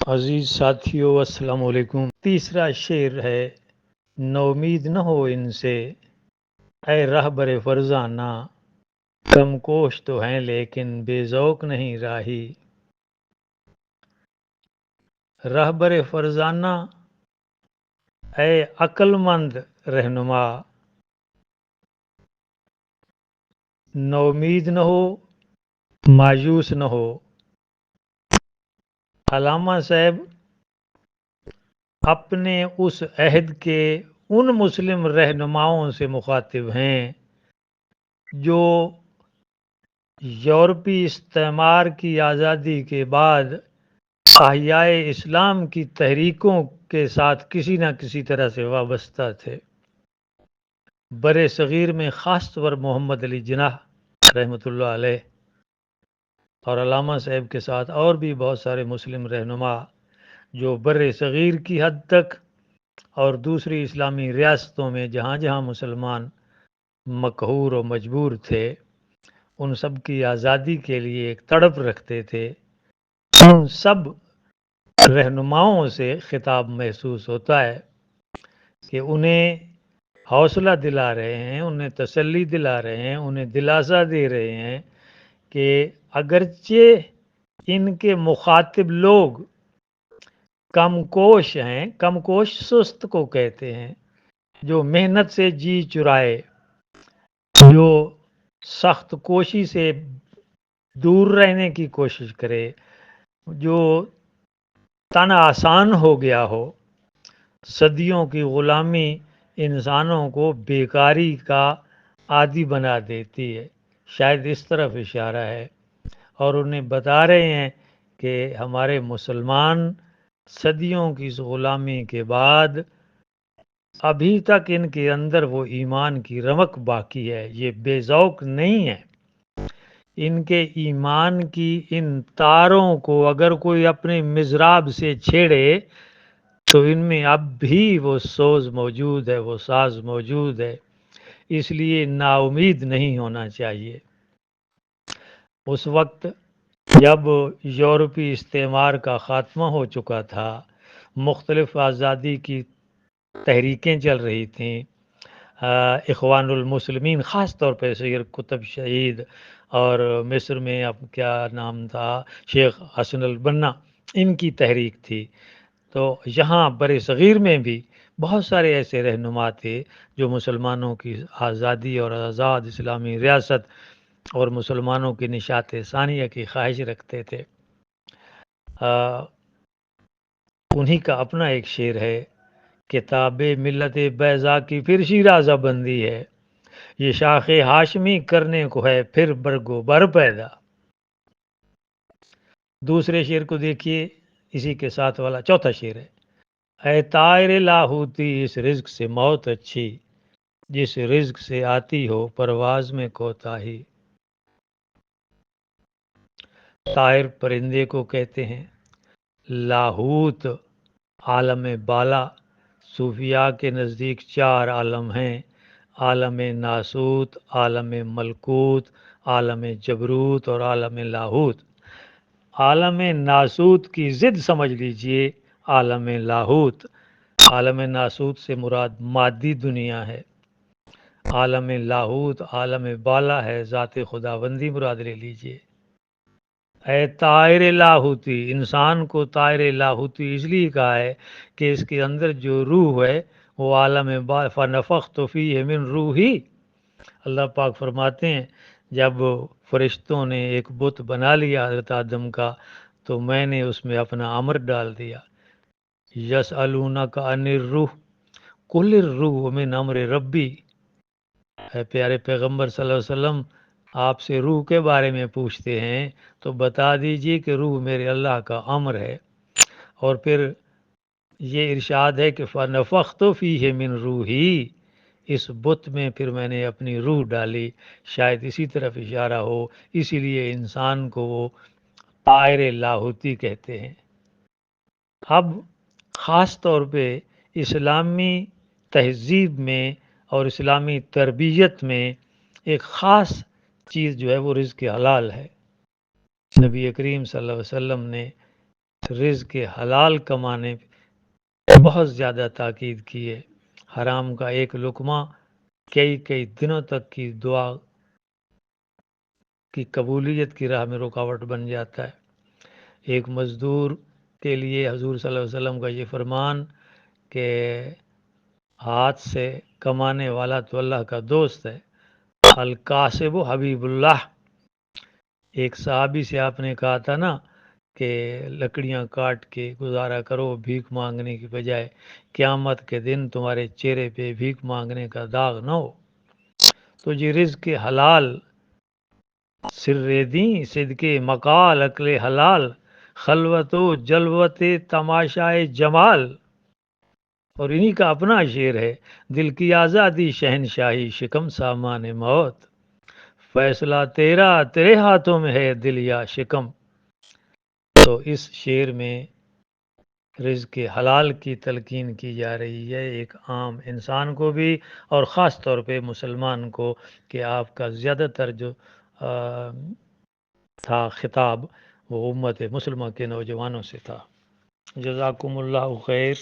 عزیز ساتھیو، السلام علیکم۔ تیسرا شعر ہے: نومید نہ ہو ان سے اے رہبر فرزانہ، کم کوش تو ہیں لیکن بے ذوق نہیں راہی۔ رہبر فرزانہ، اے عقل مند رہنما، نومید نہ ہو، مایوس نہ ہو۔ علامہ صاحب اپنے اس عہد کے ان مسلم رہنماؤں سے مخاطب ہیں جو یورپی استعمار کی آزادی کے بعد احیاء اسلام کی تحریکوں کے ساتھ کسی نہ کسی طرح سے وابستہ تھے۔ بر صغیر میں خاص طور محمد علی جناح رحمۃ اللہ علیہ اور علامہ صاحب کے ساتھ اور بھی بہت سارے مسلم رہنما جو بر صغیر کی حد تک اور دوسری اسلامی ریاستوں میں جہاں جہاں مسلمان مقہور و مجبور تھے، ان سب کی آزادی کے لیے ایک تڑپ رکھتے تھے۔ ان سب رہنماؤں سے خطاب محسوس ہوتا ہے کہ انہیں حوصلہ دلا رہے ہیں، انہیں تسلی دلا رہے ہیں، انہیں دلاسا دے رہے ہیں کہ اگرچہ ان کے مخاطب لوگ کم کوش ہیں، کم کوش سست کو کہتے ہیں، جو محنت سے جی چرائے، جو سخت کوشی سے دور رہنے کی کوشش کرے، جو تن آسان ہو گیا ہو۔ صدیوں کی غلامی انسانوں کو بیکاری کا عادی بنا دیتی ہے، شاید اس طرف اشارہ ہے، اور انہیں بتا رہے ہیں کہ ہمارے مسلمان صدیوں کی اس غلامی کے بعد ابھی تک ان کے اندر وہ ایمان کی رمق باقی ہے، یہ بے ذوق نہیں ہے۔ ان کے ایمان کی ان تاروں کو اگر کوئی اپنے مضراب سے چھیڑے تو ان میں اب بھی وہ سوز موجود ہے، وہ ساز موجود ہے، اس لیے نا امید نہیں ہونا چاہیے۔ اس وقت جب یورپی استعمار کا خاتمہ ہو چکا تھا، مختلف آزادی کی تحریکیں چل رہی تھیں، اخوان المسلمین خاص طور پہ سید قطب شہید اور مصر میں اب کیا نام تھا، شیخ حسن البنا، ان کی تحریک تھی۔ تو یہاں بر صغیر میں بھی بہت سارے ایسے رہنما تھے جو مسلمانوں کی آزادی اور آزاد اسلامی ریاست اور مسلمانوں کی نشاط ثانیہ کی خواہش رکھتے تھے۔ انہی کا اپنا ایک شعر ہے: کتاب ملت بیضا کی پھر شیرازہ بندی ہے، یہ شاخ ہاشمی کرنے کو ہے پھر برگو بر پیدا۔ دوسرے شعر کو دیکھیے، اسی کے ساتھ والا چوتھا شعر ہے: اے طائر لاہوتی اس رزق سے موت اچھی، جس رزق سے آتی ہو پرواز میں کوتاہی۔ طائر پرندے کو کہتے ہیں، لاہوت عالم بالا۔ صوفیاء کے نزدیک چار عالم ہیں: عالم ناسوت، عالم ملکوت، عالم جبروت اور عالم لاہوت۔ عالم ناسوت کی ضد سمجھ لیجئے عالم لاہوت۔ عالم ناسوت سے مراد مادی دنیا ہے، عالم لاہوت عالم بالا ہے، ذات خداوندی مراد لے لیجئے۔ اے طائر لاہوتی، انسان کو طائر لاہوتی اس لیے کہا ہے کہ اس کے اندر جو روح ہے وہ عالم فنفخت فیہ من روحی۔ اللہ پاک فرماتے ہیں جب فرشتوں نے ایک بت بنا لیا حضرت آدم کا تو میں نے اس میں اپنا امر ڈال دیا۔ یسألونک عن الروح قل الروح من امر ربی۔ اے پیارے پیغمبر صلی اللہ علیہ وسلم، آپ سے روح کے بارے میں پوچھتے ہیں تو بتا دیجئے کہ روح میرے اللہ کا امر ہے۔ اور پھر یہ ارشاد ہے کہ فَنَفَخْتُ فِيهِ مِن روحی، اس بت میں پھر میں نے اپنی روح ڈالی، شاید اسی طرف اشارہ ہو، اسی لیے انسان کو وہ طائر لاہوتی کہتے ہیں۔ اب خاص طور پہ اسلامی تہذیب میں اور اسلامی تربیت میں ایک خاص چیز جو ہے وہ رزق حلال ہے۔ نبی کریم صلی اللہ علیہ وسلم نے رزق حلال کمانے پہ بہت زیادہ تاکید کی ہے۔ حرام کا ایک لقمہ کئی دنوں تک کی دعا کی قبولیت کی راہ میں رکاوٹ بن جاتا ہے۔ ایک مزدور کے لیے حضور صلی اللہ علیہ وسلم کا یہ فرمان کہ ہاتھ سے کمانے والا تو اللہ کا دوست ہے، الکاسب حبیب اللہ۔ ایک صحابی سے آپ نے کہا تھا نا کہ لکڑیاں کاٹ کے گزارا کرو بھیک مانگنے کی بجائے، قیامت کے دن تمہارے چہرے پہ بھیک مانگنے کا داغ نہ ہو۔ تو یہ رزق حلال سر دیں صدقے مقال عقل حلال، خلوت و جلوت تماشائے جمال۔ اور انہی کا اپنا شعر ہے، دل کی آزادی شہنشاہی شکم سامان موت، فیصلہ تیرا تیرے ہاتھوں میں ہے دل یا شکم۔ تو اس شعر میں رزق حلال کی تلقین کی جا رہی ہے ایک عام انسان کو بھی، اور خاص طور پہ مسلمان کو، کہ آپ کا زیادہ تر جو تھا خطاب وہ امت مسلمہ کے نوجوانوں سے تھا۔ جزاکم اللہ خیر۔